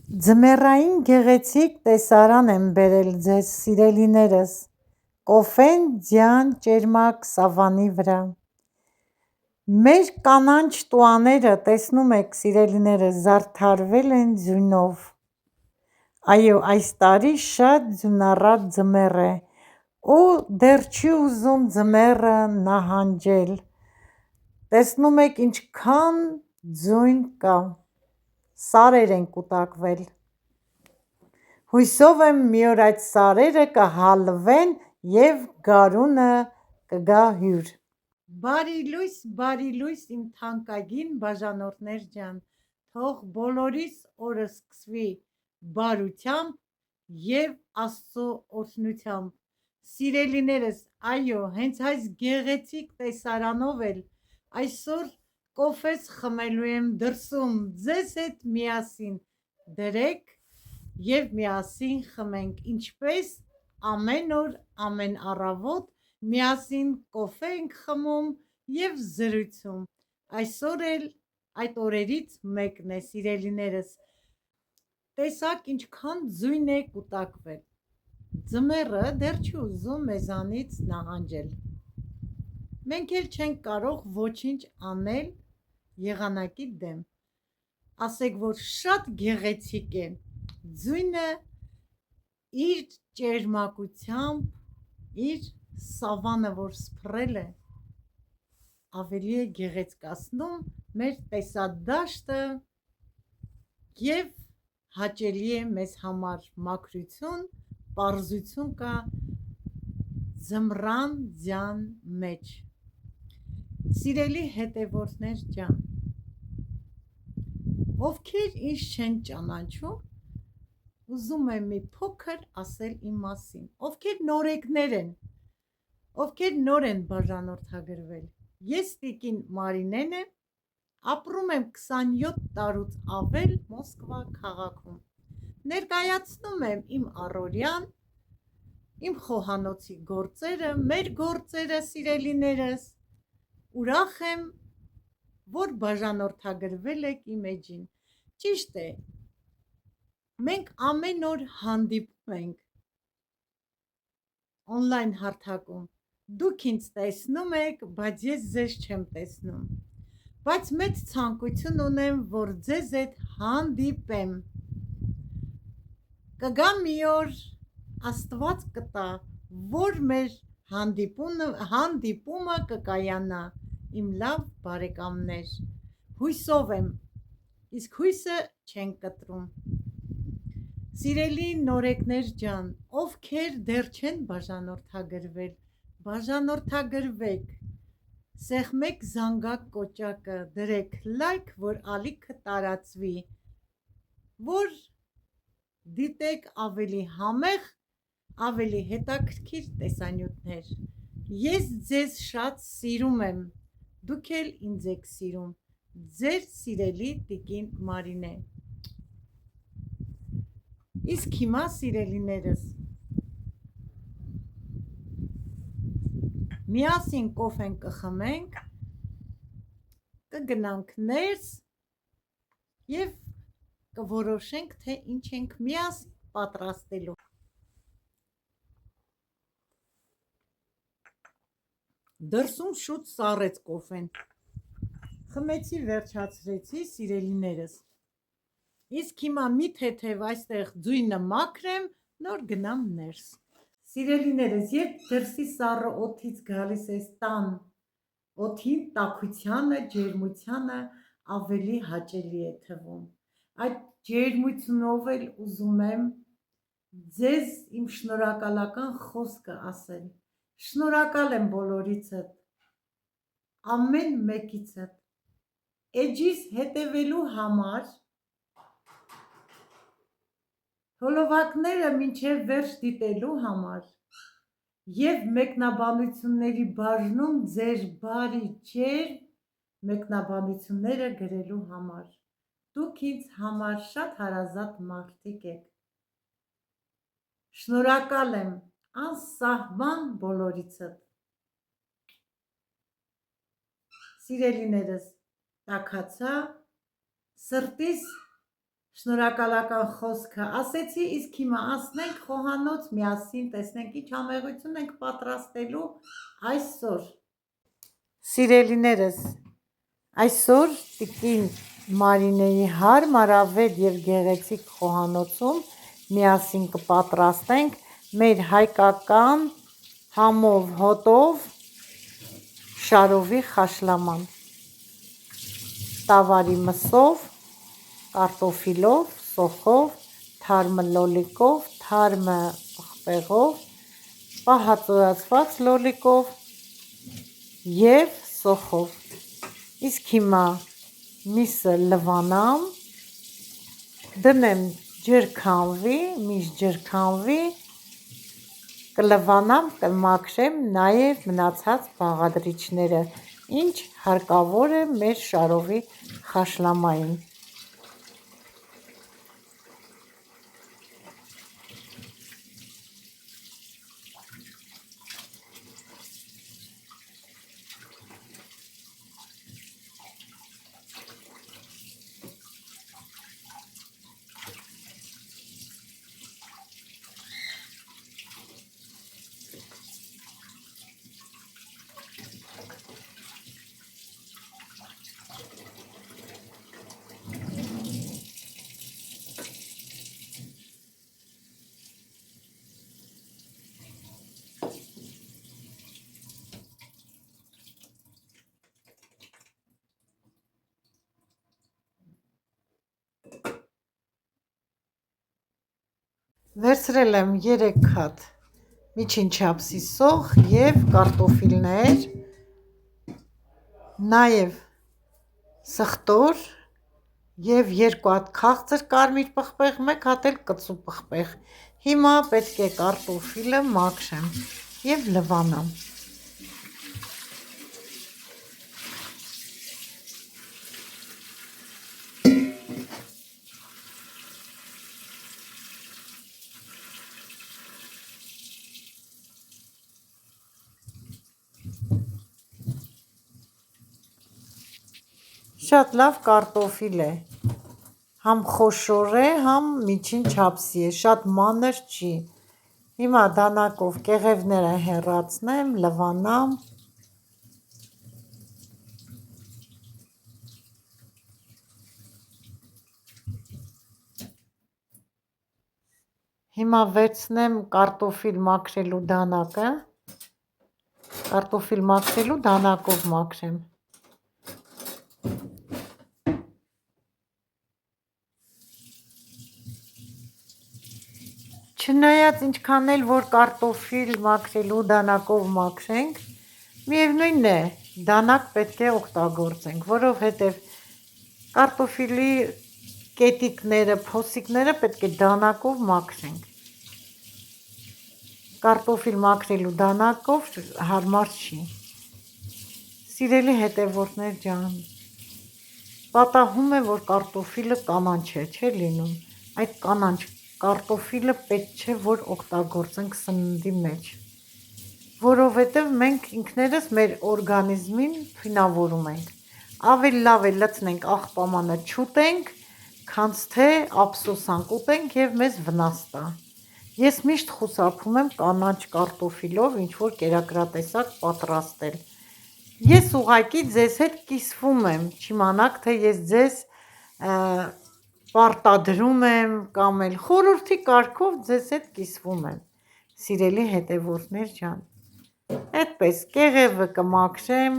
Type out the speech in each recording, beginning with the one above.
Ձմեռային գեղեցիկ տեսարան եմ բերել ձեզ սիրելիներս, կոֆեն ձյան ճերմակ սավանի վրա: Մեր կանաչ տուաները տեսնում եք սիրելիներս զարդարվել են ձյունով: Այո այս տարի շատ ձյունառատ ձմեռ է ու դեռ չի ուզում ձմեռը նահանջել: Տեսնում եք ինչքան ձյուն կա, սարեր են կուտակվել: Հուսով եմ մի օր այդ սարերը կհալվեն և գարունը կգա հյուր: Բարի լույս իմ թանկագին բաժանորդներ ջան, թող բոլորիս օրը սկսվի բարությամբ և Աստծո օրհնությամբ: Սիրելիներս, այո հենց այս գեղեցիկ տեսարանով էլ այսօր կոֆես խմելու եմ դրսում ձեզ հետ միասին: Դրեք և միասին խմենք, ինչպես ամեն օր ամեն առավոտ միասին կոֆե ենք խմում և զրուցում: Այսօր էլ այդ օրերից մեկն է սիրելիներս: Տեսաք ինչքան ձյուն է կուտակվել: Ձմեռը դեռ չի ուզում մեզանից նահանջել: Մենք էլ չենք կարող ոչինչ անել եղանակի դեմ: Ասեք որ շատ գեղեցիկ է: Ձյունը իր ճերմակությամբ իր սավանը որ սփռել է ավելի է գեղեցկացնում մեր տեսադաշտը և հաճելի է մեզ համար: Մաքրություն, պարզություն կա ձմռան ձյան մեջ: Սիրելի հետևորդներ ջան, ովքեր ինձ չեն ճանաչում ուզում եմ մի փոքր ասել իմ մասին: Ովքեր նորեկներ են, ովքեր նոր են բաժանորդագրվել: Ես տիկին Մարինեն եմ, ապրում եմ 27 տարուց ավել Մոսկվա քաղաքում: Ներկայացնում եմ իմ առօրյան, իմ խոհանոցի գործերը, մեր գործերը սիրելիներս: Ուրախ եմ որ բաժանորդագրվել եք իմ էջին: Ճիշտ է մենք ամեն օր հանդիպում ենք օնլայն հարթակում: Դուք ինձ տեսնում եք, բայց ես ձեզ չեմ տեսնում: Բայց մեծ ցանկություն ունեմ որ ձեզ հետ հանդիպեմ: Կգա մի օր, Աստված կտա, որ մեր հանդիպումը կկայանա: Իմ լավ բարեկամներ, հուսով եմ, իսկ հույսը չենք կտրում: Սիրելի նորեկներ ջան, ովքեր դեռ չեն բաժանորդագրվել, բաժանորդագրվեք: Սեղմեք զանգակ կոճակը, դրեք լայք, որ ալիքը տարածվի, որ դիտեք ավելի համեղ, ավելի հետաքրքիր տեսանյութեր: Ես ձեզ շատ սիրում եմ, դուք էլ ինձ եք սիրում: Ձեր սիրելի տիկին Մարինե: Իսկ հիմա սիրելիներս միասին կոֆեն կխմենք, կգնանք ներս և կորոշենք թե ինչ ենք միասին պատրաստելու: Դրսում շուտ սառեց կոֆեն, խմեցի վերջացրեցի սիրելիներս: Իսկ հիմա մի թեթև այստեղ ձյունը մաքրեմ, նոր գնամ ներս: Սիրելիներս երբ դրսի սառը օդից գալիս ես տան, օդի տաքությանը, ջերմությանը ավելի հաճելի է թվում: Այդ ջերմությունով էլ ուզում եմ ձեզ իմ շնորհակալական խոսքը ասել: Շնորհակալ եմ բոլորիցդ, ամեն մեկիցդ, էջիս հետևելու համար, հոլովակները մինչև վերջ դիտելու համար և մեկնաբանությունների բաժնում ձեր բարի ջերմ մեկնաբանությունները գրելու համար: Դուք ինձ համար շատ հարազատ մարդիկ եք: Շնորհակալ եմ անսահման բոլորիցդ: Սիրելիներս, տաքացա, սրտիս Շնորհակալական խոսքը ասեցի, իսկ հիմա ասնենք խոհանոց միասին տեսնենք ինչ համեղություն ենք պատրաստելու այսօր։ Սիրելիներս, այսօր տիկին Մարինեի հարմարավետ եւ գեղեցիկ խոհանոցում միասին կպատրաստենք մեր հայկական համով հոտով շարովի խաշլաման, տավարի մսով, կարտոֆիլով, սոխով, թարմը լոլիկով, թարմը պղպեղով, պահածոյացված լոլիկով և սոխով։ Իսկ հիմա միսը լվանամ, դնեմ ջրքանվի, միշտ ջրքանվի, կլվանամ, կմաքրեմ նաև մնացած բաղադրիչները, ինչ հարկավոր է մեր շարովի խաշլամային։ Վերցրել եմ 3 հատ միջին չափսի սոխ և կարտոֆիլներ, նաև սխտոր և 2 հատ քաղցր կարմիր պղպեղ, 1 հատ էլ կծու պղպեղ։ Հիմա պետք է կարտոֆիլը մաքրեմ և լվանամ։ Շատ լավ կարտոֆիլ է, համ խոշոր է, համ միջին չափսի է, շատ մանր չի։ Հիմա դանակով կեղևները հեռացնեմ, լվանամ։ Հիմա վերցնեմ կարտոֆիլ մաքրելու դանակը, կարտոֆիլ մաքրելու դանակով մաքրեմ։ Չնայած ինչքան էլ որ կարտոֆիլ մաքրելու դանակով մաքրենք, միևնույնն է, դանակ պետք է օգտագործենք, որովհետև կարտոֆիլի կետիկները, փոսիկները պետք է դանակով մաքրենք։ Կարտոֆիլ մաքրելու դանակով հարմար չի։ Սիրելի հետևորդներ ջան, պատահում է, որ կարտոֆիլը կանաչ է, չէ լինում, այդ կանաչ կարտոֆիլը պետք չէ, որ օգտագործենք սննդի մեջ, որովհետև մենք ինքներս մեր օրգանիզմին թույնավորում ենք։ Ավելի լավ է լցնենք աղբամանը չուտենք, քանց թե ափսոսանք ուտենք և մեզ վնաս տա։ Ես միշտ խուսափում եմ կանաչ կարտոֆիլով ինչ-որ կերակրատեսակ պատրաստել։ Ես ուղղակի ձեզ հետ կիսվում եմ, չիմանաք, թե ես ձեզ պարտադրում եմ կամ էլ խորհրդի կարգով ձեզ հետ կիսվում եմ, սիրելի հետևորդներ ջան։ Այդպես կեղևը կմաքրեմ,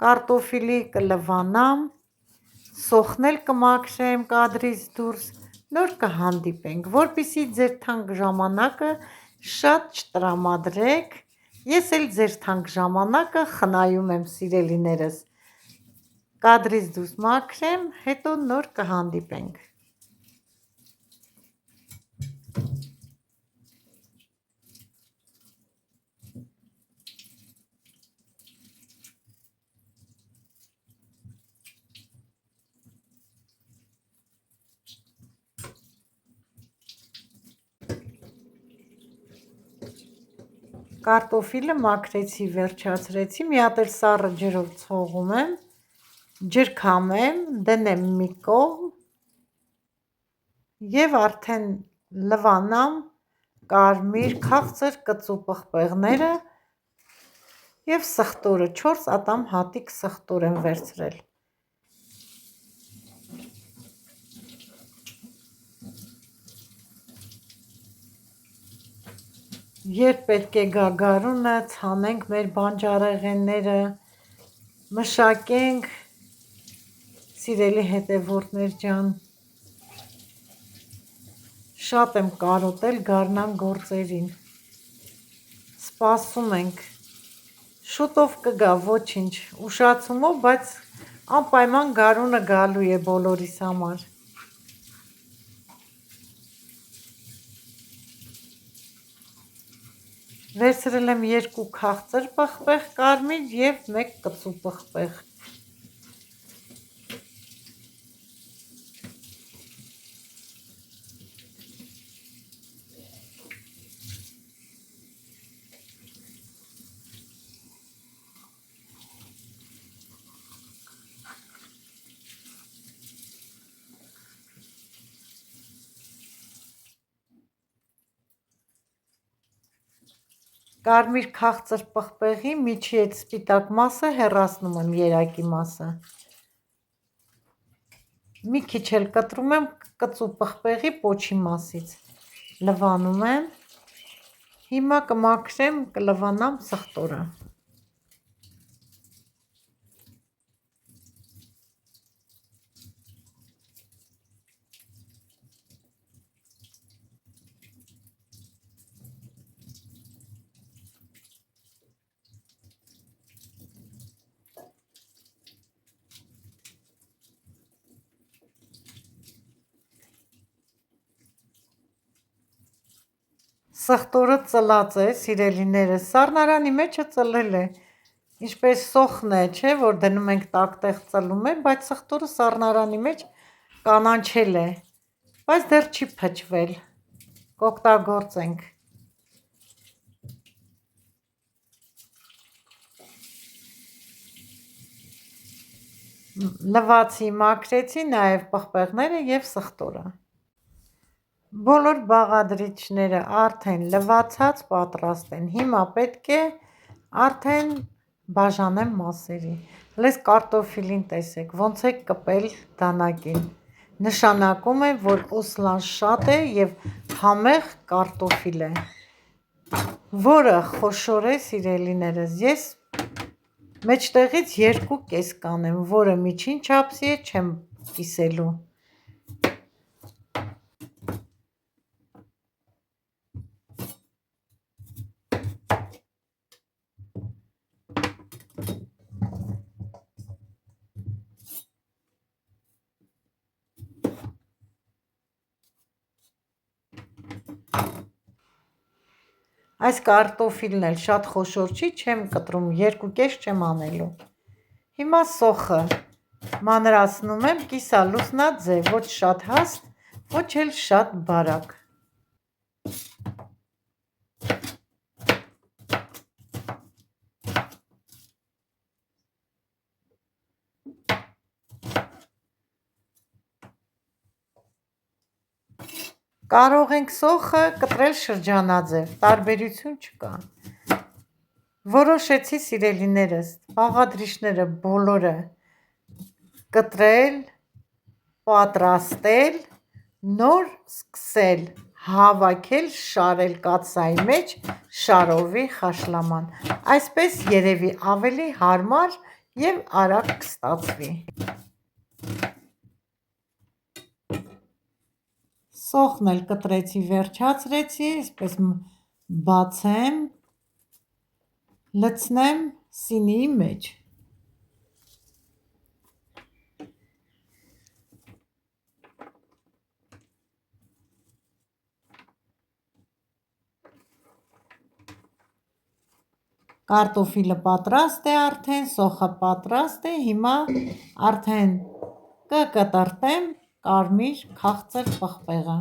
կարտոֆիլի կլվանամ, սոխն էլ կմաքրեմ կադրից դուրս, նոր կհանդիպենք, որպեսզի ձեր թանկ ժամանակը շատ չտրամադրեք, ես էլ ձեր թանկ ժամանակը խնայում եմ, սիրելիներս, կադրից դուրս մաքրեմ, հետո նոր կհանդիպենք։ Կարտոֆիլը մաքրեցի, վերջացրեցի, մի հատ էլ սառը ջրով ցողում եմ, ջրքամեմ, դնեմ մի կողմ, Եվ արդեն լվանամ կարմիր քաղցր կծու պղպեղները և սխտորը 4 ատամ հատիկ սխտոր եմ վերցրել։ Երբ պետք է գա գարունը, ցանենք մեր բանջարեղենները, մշակենք, սիրելի հետևորդներ ջան, շատ եմ կարոտել գարնան գործերին, սպասում ենք, շուտով կգա, ոչինչ, ուշացումով, բայց անպայման գարունը գալու է բոլորիս համար։ Վերցրել եմ 2 քաղցր պղպեղ կարմիր և 1 կծու պղպեղ։ Կարմիր քաղցր պղպեղի միջի այդ սպիտակ մասը հեռացնում եմ երակի մասը։ Մի քիչ էլ կտրում եմ կծու պղպեղի պոչի մասից։ Լվանում եմ։ Հիմա կմաքրեմ, կլվանամ սխտորը։ Սխտորը ծլած է, սիրելիներս, սառնարանի մեջը ծլել է, ինչպես սոխն է, չէ, որ դնում ենք տակտեղ ծլում է, բայց սխտորը սառնարանի մեջ կանանչել է, բայց դեռ չի փչվել, կօգտագործենք։ Լվացի, մաքրեցի նաև պղպեղները և սխտորը։ Բոլոր բաղադրիչները արդեն լվացած պատրաստ են, հիմա պետք է արդեն բաժանեմ մասերի։ Լես կարտոֆիլին տեսեք, ոնց է կպել դանակին, նշանակում է, որ օսլան շատ է և համեղ կարտոֆիլ է, որը խոշոր է, սիրելիներս, ես մեջտեղից 2 կես կանեմ, որը միջին չափսի է, չեմ կիսելու։ Այս կարտոֆիլն էլ շատ խոշոր չի, չեմ կտրում, 2 կես չեմ անելու։ Հիմա սոխը մանրացնում եմ կիսալուսնաձև, ոչ շատ հաստ, ոչ էլ շատ բարակ։ Կարող ենք սոխը կտրել շրջանաձև, տարբերություն չկա։ Որոշեցի, սիրելիներս, բաղադրիչները բոլորը կտրել, պատրաստել, նոր սկսել հավաքել, շարել կաթսայի մեջ շարովի խաշլաման, այսպես երևի ավելի հարմար և արագ կստացվի։ Սոխն էլ կտրեցի, վերջացրեցի, այսպես բացեմ, լցնեմ սինիի մեջ։ Կարտոֆիլը պատրաստ է արդեն, սոխը պատրաստ է, հիմա արդեն կկտրտեմ կարմիր քաղցր պղպեղը։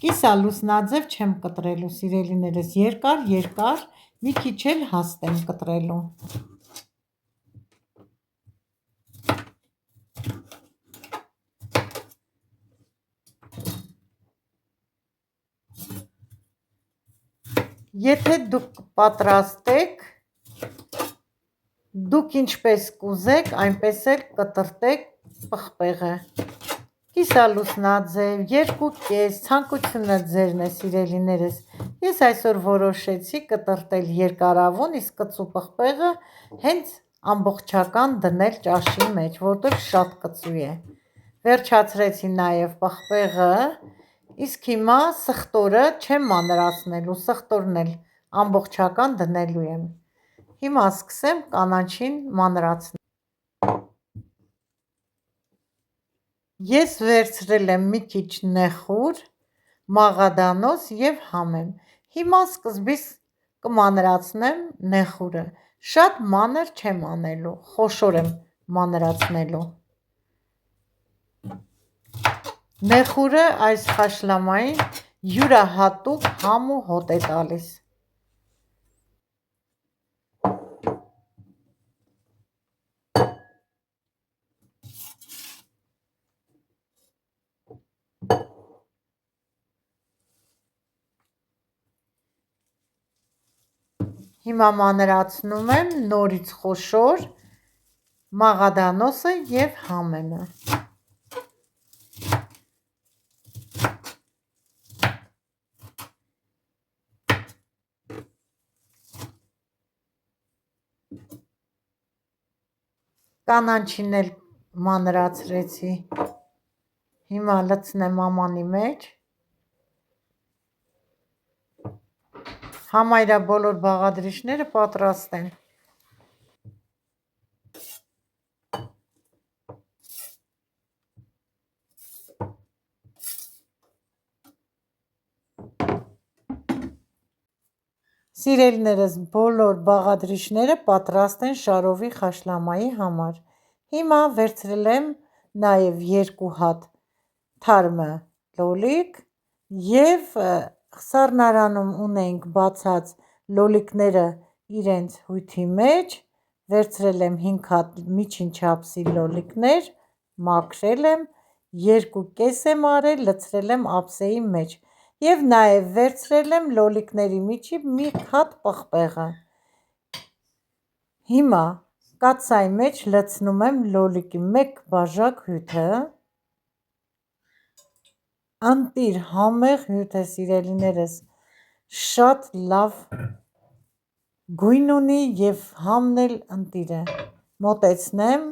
Կիսալուսնաձև չեմ կտրելու, սիրելիներս, երկար, մի քիչ էլ հաստ եմ կտրելու։ Եթե դուք պատրաստեք, դուք ինչպես կուզեք, այնպես էլ կտրտեք պղպեղը։ Կիսալուսնաձև, 2.5, ցանկությունը ձերն է, սիրելիներս։ Ես այսօր որոշեցի կտրտել երկարավուն, իսկ կծու պղպեղը հենց ամբողջական դնել ճաշի մեջ, որտեղ շատ կծու է։ Վերջացրեցի նաև պղպեղը, իսկ հիմա սխտորը չեմ մանրացնելու, սխտորն էլ ամբողջական դնելու եմ։ Հիմա սկսեմ կանաչին մանրացնել։ Ես վերցրել եմ մի քիչ նեխուր, մաղադանոց և համեմ։ Հիմա սկզբից կմանրացնեմ նեխուրը։ Շատ մանր չեմ անելու, խոշոր եմ մանրացնելու։ Նեխուրը այս խաշլամային յուրահատուկ համ ու հոտ է տալիս։ Հիմա մանրացնում եմ նորից խոշոր մաղադանոսը և համեմը։ Կանաչին էլ մանրացրեցի։ Հիմա լցնեմ ամանի մեջ։ Համարյա բոլոր բաղադրիչները պատրաստ են։ Սիրելիներս, բոլոր բաղադրիչները պատրաստ են շարովի խաշլամայի համար։ Հիմա վերցրել եմ նաև 2 հատ թարմը լոլիկ և սառնարանում ունենք բացած լոլիկները իրենց հյութի մեջ, վերցրել եմ 5 հատ միջին չափսի լոլիկներ, մաքրել եմ, 2 կես եմ արել, լցրել եմ ափսեի մեջ և նաև վերցրել եմ լոլիկների միջի մի հատ պղպեղը։ Հիմա կաթսայի մեջ լցնում եմ լոլիկի 1 բաժակ հյութը, ընտիր համեղ հյութ է, սիրելիներս, շատ լավ գույն ունի և համն էլ ընտիր է։ Մոտեցնեմ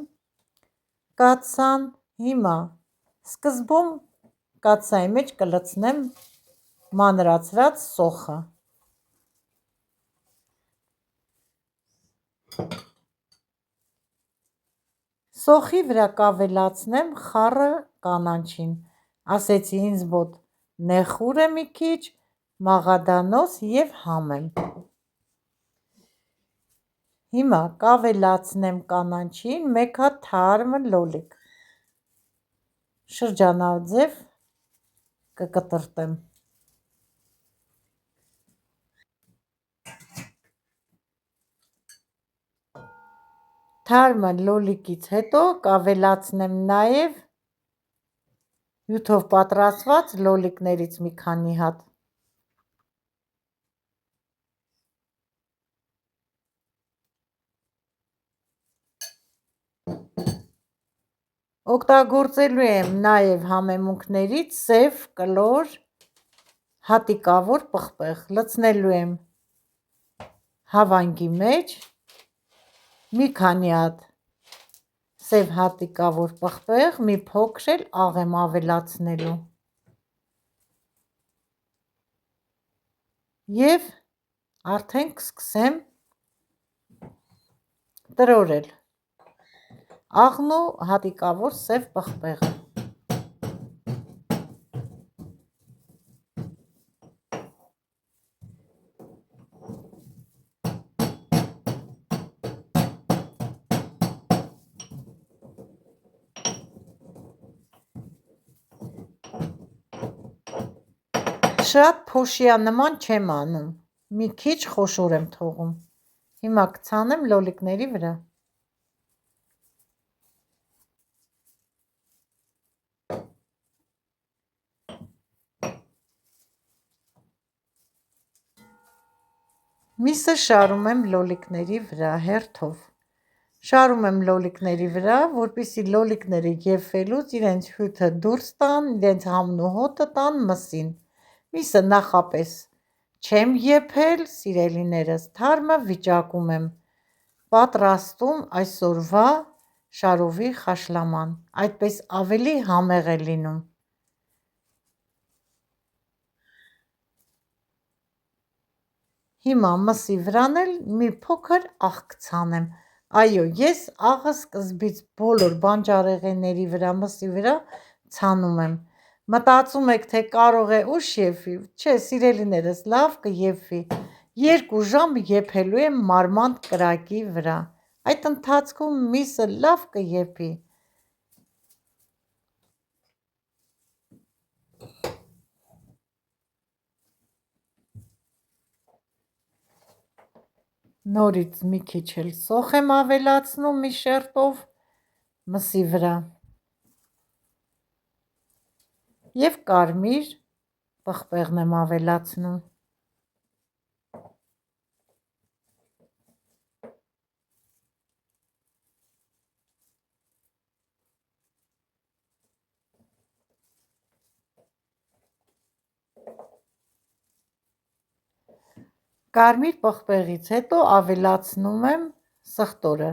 կաթսան, հիմա սկզբում կաթսայի մեջ կլցնեմ մանրացրած սոխը։ Սոխի վրա կավելացնեմ խառը կանաչին, ասեցի ինձ մոտ նեխուր է մի քիչ, մաղադանոց և համեմ։ Հիմա կավելացնեմ կանաչին 1 հատ թարմ լոլիկ, շրջանաձև կկտրտեմ։ Թարմը լոլիկից հետո կավելացնեմ նաև հյութով պատրաստված լոլիկներից մի քանի հատ։ Օգտագործելու եմ նաև համեմունքներից սև, կլոր, հատիկավոր պղպեղ։ Լցնելու եմ հավանգի մեջ մի քանի հատ սև հատիկավոր պղպեղ, մի փոքր էլ աղ եմ ավելացնելու և արդեն կսկսեմ տրորել աղն ու հատիկավոր սև պղպեղը։ Շատ փոշիանման չեմ անում, մի քիչ խոշոր եմ թողում։ Հիմա կցանեմ լոլիկների վրա։ Միսը շարում եմ լոլիկների վրա հերթով։ Շարում եմ լոլիկների վրա, որպեսզի լոլիկները եփվելուց իրենց հյութը դուրս տան, իրենց համն ու հոտը տան մսին։ Միսը նախապես չեմ եփել, սիրելիներս, թարմը վիճակում եմ, պատրաստում այսօրվա շարովի խաշլաման, այդպես ավելի համեղ է լինում։ Հիմա մսի վրան էլ մի փոքր աղ կցանեմ։ Այո, ես աղը սկզբից բոլոր բանջարեղենների վրա, մսի վրա ցանում եմ։ Մտածում եք, թե կարող է ուշ եփվի։ Չէ, սիրելիներս, լավ կեփվի։ 2 ժամ եփելու եմ մարմանդ կրակի վրա։ Այդ ընթացքում միսը լավ կեփվի։ Նորից մի քիչ էլ սոխ եմ ավելացնում մի շերտով մսի վրա և կարմիր պղպեղն եմ ավելացնում։ Կարմիր պղպեղից հետո ավելացնում եմ սխտորը։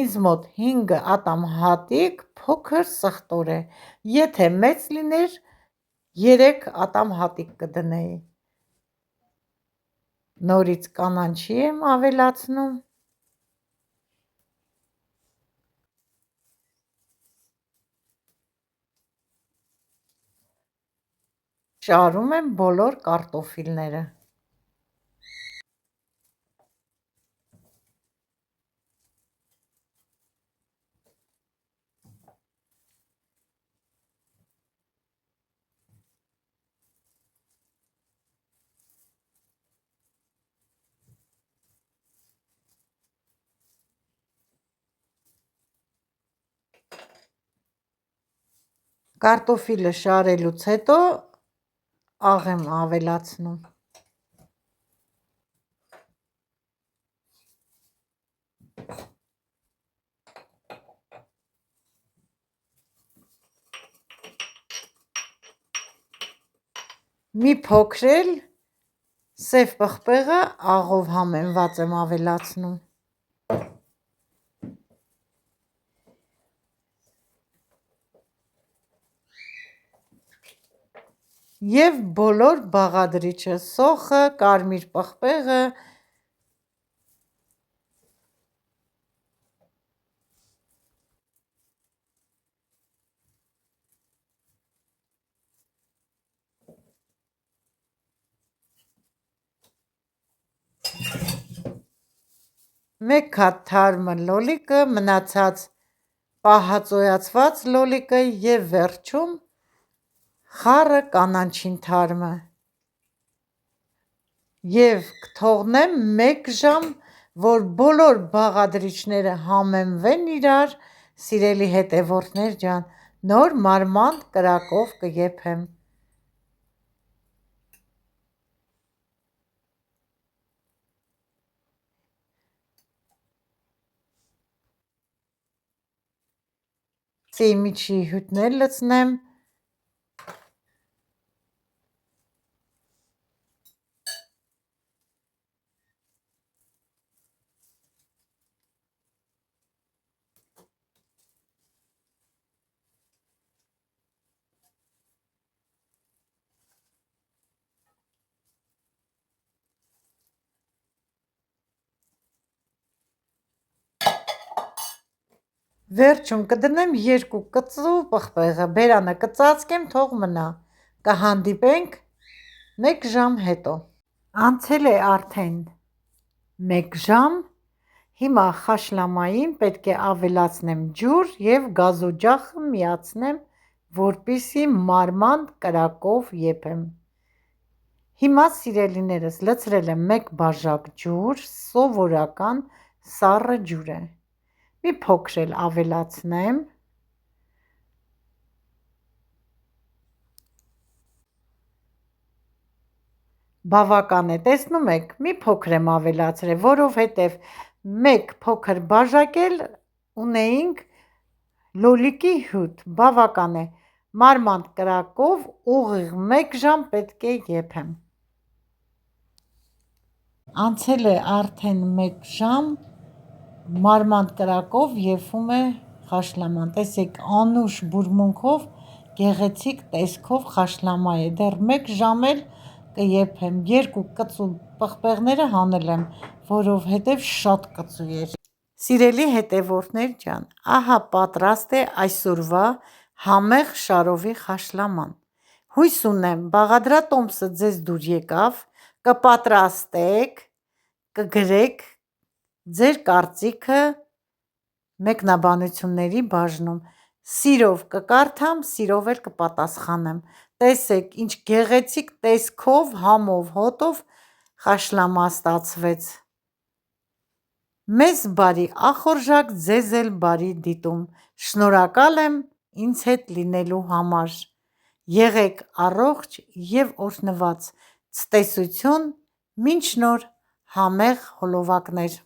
Ինձ մոտ 5 ատամ հատիկ փոքր սխտոր է։ Եթե մեծ լիներ, 3 ատամ հատիկ կդնեի։ Նորից կանաչի եմ ավելացնում։ Շարում եմ բոլոր կարտոֆիլները։ Կարտոֆիլը շարելուց հետո աղ եմ ավելացնում։ Մի փոքր էլ սև պղպեղը աղով համեմված եմ ավելացնում։ Եվ բոլոր բաղադրիչը՝ սոխը, կարմիր պղպեղը, մեկ հատ թարմը լոլիկը, մնացած պահածոյացված լոլիկը և վերջում խառը կանաչին թարմը և կթողնեմ 1 ժամ, որ բոլոր բաղադրիչները համեմվեն իրար, սիրելի հետևորդներ ջան, նոր մարմանդ կրակով կեփեմ։ Միջի հյութն էլ լցնեմ։ Վերջում կդնեմ 2 կծու պղպեղը, բերանը կծածկեմ, թող մնա։ Կհանդիպենք 1 ժամ հետո։ Անցել է արդեն 1 ժամ։ Հիմա խաշլամային պետք է ավելացնեմ ջուր և գազօջախը միացնեմ, որպեսզի մարմանդ կրակով եփեմ։ Հիմա սիրելիներս լցրել եմ 1 բաժակ ջուր, սովորական սառը ջուր է։ Մի փոքր էլ ավելացնեմ։ բավական է, տեսնում եք, մի փոքր եմ ավելացրել, որովհետև մեկ փոքր բաժակել ունեինք լոլիկի հյութ, բավական է, մարմանդ կրակով ուղիղ 1 ժամ պետք է եփեմ։ Անցել է արդեն 1 ժամ, մարմանդ կրակով եփում է խաշլաման, տեսեք անուշ բուրմունքով, գեղեցիկ տեսքով խաշլամա է, դեռ 1 ժամ էլ կեփեմ, 2 կծու պղպեղները հանել եմ, որովհետև շատ կծու էր։ Սիրելի հետևորդներ ջան, ահա պատրաստ է այսօրվա համեղ շարովի խաշլաման։ Հույս ունեմ բաղադրատոմսը ձեզ դուր եկավ, կպատրաստեք, կգրեք ձեր կարծիքը մեկնաբանությունների բաժնում, սիրով կկարդամ, սիրով էլ կպատասխանեմ։ Տեսեք ինչ գեղեցիկ տեսքով, համով, հոտով խաշլամա ստացվեց։ Մեզ բարի ախորժակ, ձեզ էլ բարի դիտում։ Շնորհակալ եմ ինձ հետ լինելու համար։ Եղեք առողջ և օրհնված։ Ցտեսություն, մինչ նոր համեղ հոլովակներ։